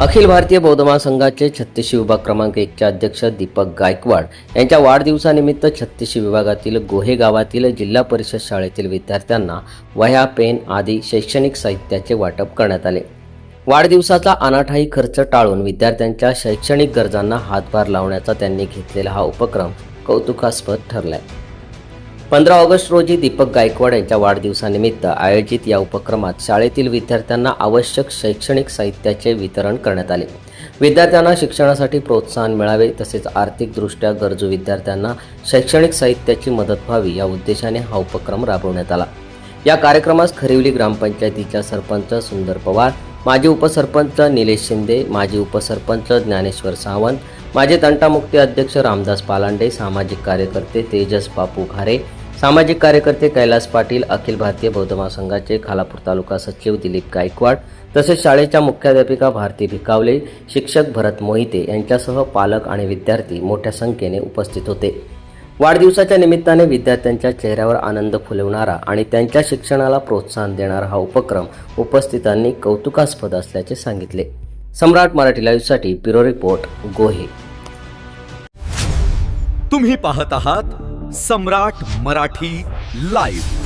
अखिल भारतीय बौद्ध महासंघाचे 36 विभाग क्रमांक 1चे अध्यक्ष दीपक गायकवाड यांच्या वाढदिवसानिमित्त 36 विभागातील गोहे गावातील जिल्हा परिषद शाळेतील विद्यार्थ्यांना वह्या, पेन आदी शैक्षणिक साहित्याचे वाटप करण्यात आले। वाढदिवसाचा अनाठायी खर्च टाळून विद्यार्थ्यांच्या शैक्षणिक गरजांना हातभार लावण्याचा त्यांनी घेतलेला हा उपक्रम कौतुकास्पद ठरलाय। 15 ऑगस्ट रोजी दीपक गायकवाड यांच्या वाढदिवसानिमित्त आयोजित या उपक्रमात शाळेतील विद्यार्थ्यांना आवश्यक शैक्षणिक साहित्याचे वितरण करण्यात आले। विद्यार्थ्यांना शिक्षणासाठी प्रोत्साहन मिळावे तसेच आर्थिकदृष्ट्या गरजू विद्यार्थ्यांना शैक्षणिक साहित्याची मदत व्हावी या उद्देशाने हा उपक्रम राबवण्यात आला। या कार्यक्रमास खरिवली ग्रामपंचायतीच्या सरपंच सुंदर पवार, माजी उपसरपंच निलेश शिंदे, माजी उपसरपंच ज्ञानेश्वर सावंत, माजी तंटामुक्ती अध्यक्ष रामदास पालांडे, सामाजिक कार्यकर्ते तेजस बापू घारे, सामाजिक कार्यकर्ते कैलास पाटील, अखिल भारतीय बौद्ध महासंघाचे खालापूर तालुका सचिव दिलीप गायकवाड तसेच शाळेच्या मुख्याध्यापिका भारती भिकावले, शिक्षक भरत मोहिते यांच्यासह पालक आणि विद्यार्थी मोठ्या संख्येने उपस्थित होते। वाढदिवसाच्या निमित्ताने विद्यार्थ्यांच्या चेहऱ्यावर आनंद फुलवणारा आणि त्यांच्या शिक्षणाला प्रोत्साहन देणारा हा उपक्रम उपस्थितांनी कौतुकास्पद असल्याचे सांगितले। सम्राट मराठी लाईव्हसाठी ब्युरो रिपोर्ट, गोहे। तुम्ही पाहत आहात सम्राट मराठी लाईव्ह।